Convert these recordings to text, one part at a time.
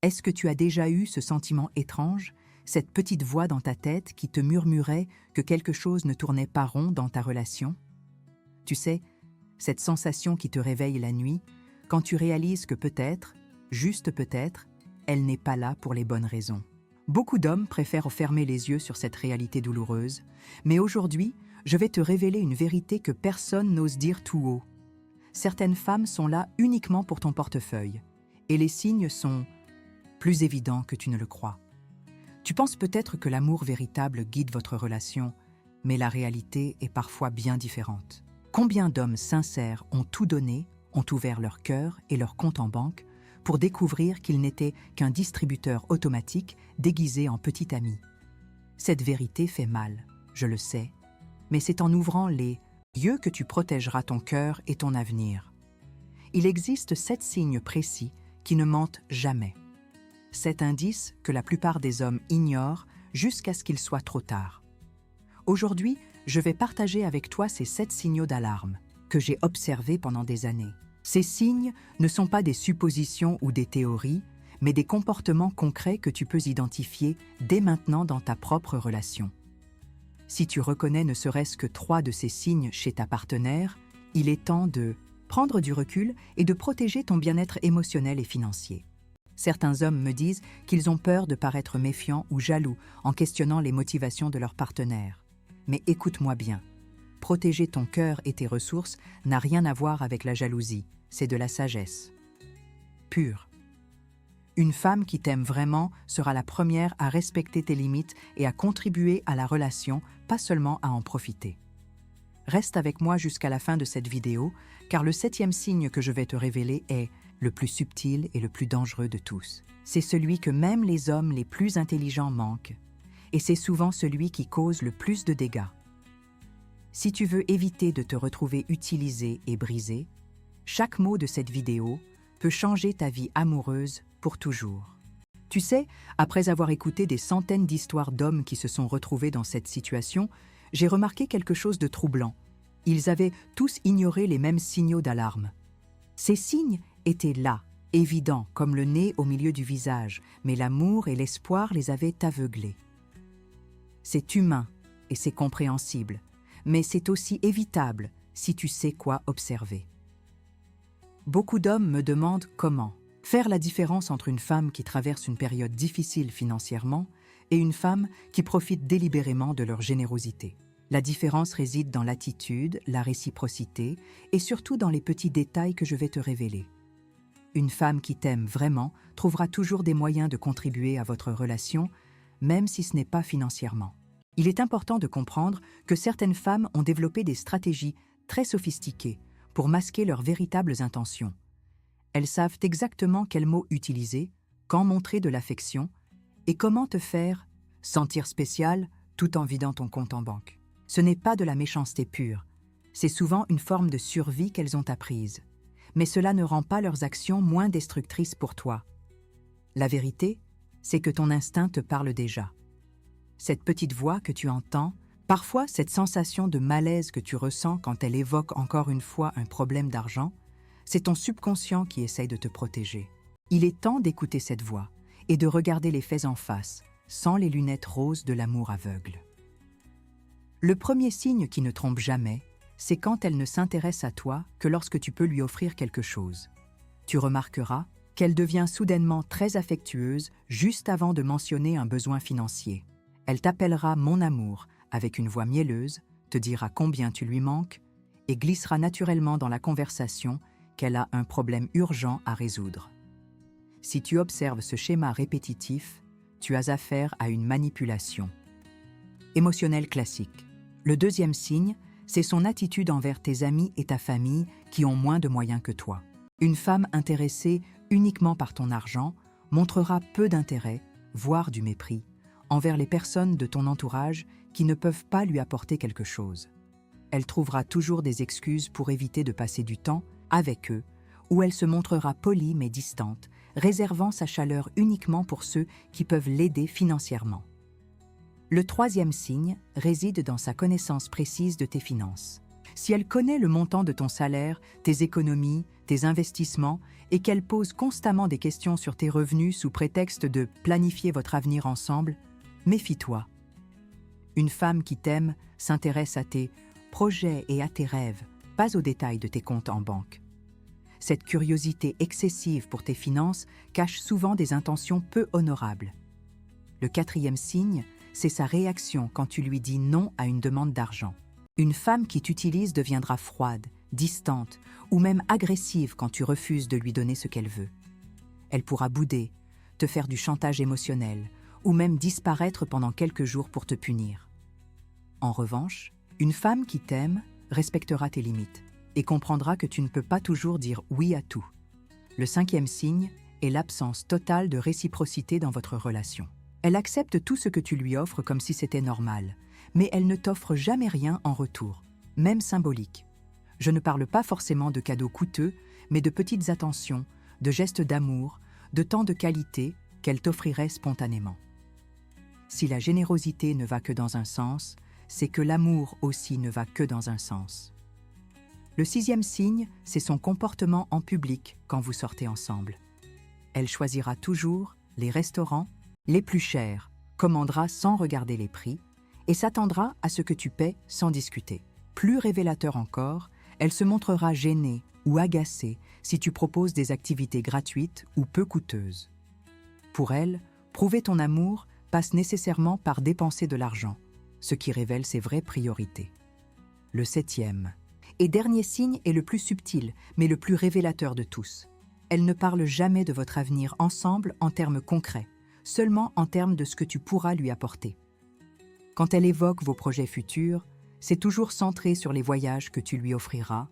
Est-ce que tu as déjà eu ce sentiment étrange, cette petite voix dans ta tête qui te murmurait que quelque chose ne tournait pas rond dans ta relation? Tu sais, cette sensation qui te réveille la nuit, quand tu réalises que peut-être, juste peut-être, elle n'est pas là pour les bonnes raisons. Beaucoup d'hommes préfèrent fermer les yeux sur cette réalité douloureuse, mais aujourd'hui, je vais te révéler une vérité que personne n'ose dire tout haut. Certaines femmes sont là uniquement pour ton portefeuille, et les signes sont plus évidents que tu ne le crois. Tu penses peut-être que l'amour véritable guide votre relation, mais la réalité est parfois bien différente. Combien d'hommes sincères ont tout donné, ont ouvert leur cœur et leur compte en banque pour découvrir qu'ils n'étaient qu'un distributeur automatique déguisé en petit ami? Cette vérité fait mal, je le sais, mais c'est en ouvrant les yeux que tu protégeras ton cœur et ton avenir. Il existe 7 signes précis qui ne mentent jamais. 7 indices que la plupart des hommes ignorent jusqu'à ce qu'il soit trop tard. Aujourd'hui, je vais partager avec toi ces 7 signaux d'alarme que j'ai observés pendant des années. Ces signes ne sont pas des suppositions ou des théories, mais des comportements concrets que tu peux identifier dès maintenant dans ta propre relation. Si tu reconnais ne serait-ce que 3 de ces signes chez ta partenaire, il est temps de prendre du recul et de protéger ton bien-être émotionnel et financier. Certains hommes me disent qu'ils ont peur de paraître méfiants ou jaloux en questionnant les motivations de leur partenaire. Mais écoute-moi bien, protéger ton cœur et tes ressources n'a rien à voir avec la jalousie, c'est de la sagesse pure. Une femme qui t'aime vraiment sera la première à respecter tes limites et à contribuer à la relation, pas seulement à en profiter. Reste avec moi jusqu'à la fin de cette vidéo, car le 7e signe que je vais te révéler est le plus subtil et le plus dangereux de tous. C'est celui que même les hommes les plus intelligents manquent, et c'est souvent celui qui cause le plus de dégâts. Si tu veux éviter de te retrouver utilisé et brisé, chaque mot de cette vidéo peut changer ta vie amoureuse pour toujours. Tu sais, après avoir écouté des centaines d'histoires d'hommes qui se sont retrouvés dans cette situation, j'ai remarqué quelque chose de troublant. Ils avaient tous ignoré les mêmes signaux d'alarme. Ces signes étaient là, évidents comme le nez au milieu du visage, mais l'amour et l'espoir les avaient aveuglés. C'est humain et c'est compréhensible, mais c'est aussi évitable si tu sais quoi observer. Beaucoup d'hommes me demandent comment faire la différence entre une femme qui traverse une période difficile financièrement et une femme qui profite délibérément de leur générosité. La différence réside dans l'attitude, la réciprocité et surtout dans les petits détails que je vais te révéler. Une femme qui t'aime vraiment trouvera toujours des moyens de contribuer à votre relation, même si ce n'est pas financièrement. Il est important de comprendre que certaines femmes ont développé des stratégies très sophistiquées pour masquer leurs véritables intentions. Elles savent exactement quels mots utiliser, quand montrer de l'affection et comment te faire sentir spécial tout en vidant ton compte en banque. Ce n'est pas de la méchanceté pure, c'est souvent une forme de survie qu'elles ont apprise. Mais cela ne rend pas leurs actions moins destructrices pour toi. La vérité, c'est que ton instinct te parle déjà. Cette petite voix que tu entends, parfois cette sensation de malaise que tu ressens quand elle évoque encore une fois un problème d'argent, c'est ton subconscient qui essaye de te protéger. Il est temps d'écouter cette voix et de regarder les faits en face, sans les lunettes roses de l'amour aveugle. Le premier signe qui ne trompe jamais, c'est quand elle ne s'intéresse à toi que lorsque tu peux lui offrir quelque chose. Tu remarqueras qu'elle devient soudainement très affectueuse juste avant de mentionner un besoin financier. Elle t'appellera « mon amour » avec une voix mielleuse, te dira combien tu lui manques et glissera naturellement dans la conversation qu'elle a un problème urgent à résoudre. Si tu observes ce schéma répétitif, tu as affaire à une manipulation émotionnelle classique. Le deuxième signe, c'est son attitude envers tes amis et ta famille qui ont moins de moyens que toi. Une femme intéressée uniquement par ton argent montrera peu d'intérêt, voire du mépris, envers les personnes de ton entourage qui ne peuvent pas lui apporter quelque chose. Elle trouvera toujours des excuses pour éviter de passer du temps avec eux, ou elle se montrera polie mais distante, réservant sa chaleur uniquement pour ceux qui peuvent l'aider financièrement. Le troisième signe réside dans sa connaissance précise de tes finances. Si elle connaît le montant de ton salaire, tes économies, tes investissements et qu'elle pose constamment des questions sur tes revenus sous prétexte de planifier votre avenir ensemble, méfie-toi. Une femme qui t'aime s'intéresse à tes projets et à tes rêves, pas aux détails de tes comptes en banque. Cette curiosité excessive pour tes finances cache souvent des intentions peu honorables. Le 4e signe, c'est sa réaction quand tu lui dis non à une demande d'argent. Une femme qui t'utilise deviendra froide, distante ou même agressive quand tu refuses de lui donner ce qu'elle veut. Elle pourra bouder, te faire du chantage émotionnel ou même disparaître pendant quelques jours pour te punir. En revanche, une femme qui t'aime respectera tes limites et comprendra que tu ne peux pas toujours dire oui à tout. Le 5e signe est l'absence totale de réciprocité dans votre relation. Elle accepte tout ce que tu lui offres comme si c'était normal, mais elle ne t'offre jamais rien en retour, même symbolique. Je ne parle pas forcément de cadeaux coûteux, mais de petites attentions, de gestes d'amour, de temps de qualité qu'elle t'offrirait spontanément. Si la générosité ne va que dans un sens, c'est que l'amour aussi ne va que dans un sens. Le 6e signe, c'est son comportement en public quand vous sortez ensemble. Elle choisira toujours les restaurants les plus chers, commandera sans regarder les prix et s'attendra à ce que tu paies sans discuter. Plus révélateur encore, elle se montrera gênée ou agacée si tu proposes des activités gratuites ou peu coûteuses. Pour elle, prouver ton amour passe nécessairement par dépenser de l'argent, ce qui révèle ses vraies priorités. Le 7e et dernier signe est le plus subtil, mais le plus révélateur de tous. Elle ne parle jamais de votre avenir ensemble en termes concrets, seulement en termes de ce que tu pourras lui apporter. Quand elle évoque vos projets futurs, c'est toujours centré sur les voyages que tu lui offriras,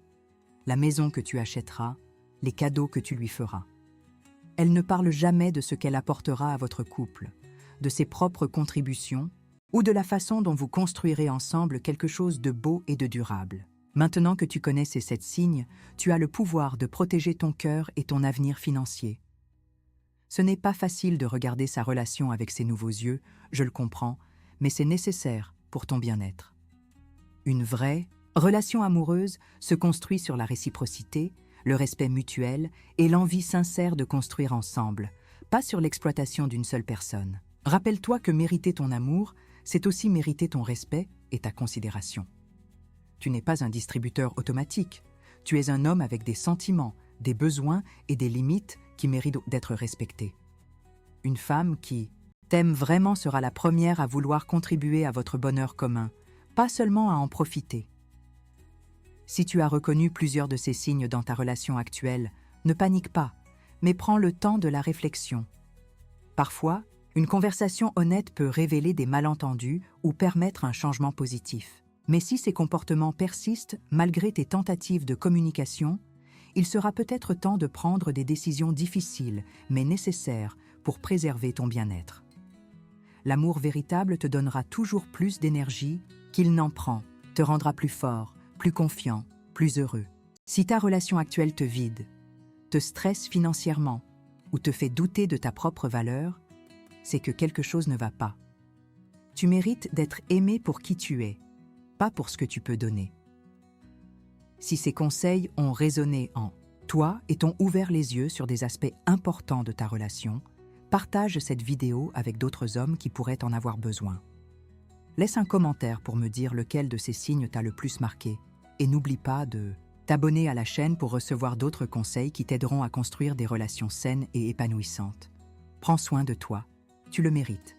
la maison que tu achèteras, les cadeaux que tu lui feras. Elle ne parle jamais de ce qu'elle apportera à votre couple, de ses propres contributions ou de la façon dont vous construirez ensemble quelque chose de beau et de durable. Maintenant que tu connais ces 7 signes, tu as le pouvoir de protéger ton cœur et ton avenir financier. Ce n'est pas facile de regarder sa relation avec ses nouveaux yeux, je le comprends, mais c'est nécessaire pour ton bien-être. Une vraie relation amoureuse se construit sur la réciprocité, le respect mutuel et l'envie sincère de construire ensemble, pas sur l'exploitation d'une seule personne. Rappelle-toi que mériter ton amour, c'est aussi mériter ton respect et ta considération. Tu n'es pas un distributeur automatique. Tu es un homme avec des sentiments, des besoins et des limites qui méritent d'être respectés. Une femme qui t'aime vraiment sera la première à vouloir contribuer à votre bonheur commun, pas seulement à en profiter. Si tu as reconnu plusieurs de ces signes dans ta relation actuelle, ne panique pas, mais prends le temps de la réflexion. Parfois, une conversation honnête peut révéler des malentendus ou permettre un changement positif. Mais si ces comportements persistent malgré tes tentatives de communication, il sera peut-être temps de prendre des décisions difficiles, mais nécessaires pour préserver ton bien-être. L'amour véritable te donnera toujours plus d'énergie qu'il n'en prend, te rendra plus fort, plus confiant, plus heureux. Si ta relation actuelle te vide, te stresse financièrement ou te fait douter de ta propre valeur, c'est que quelque chose ne va pas. Tu mérites d'être aimé pour qui tu es, pas pour ce que tu peux donner. Si ces conseils ont résonné en toi et t'ont ouvert les yeux sur des aspects importants de ta relation, partage cette vidéo avec d'autres hommes qui pourraient en avoir besoin. Laisse un commentaire pour me dire lequel de ces signes t'a le plus marqué et n'oublie pas de t'abonner à la chaîne pour recevoir d'autres conseils qui t'aideront à construire des relations saines et épanouissantes. Prends soin de toi, tu le mérites.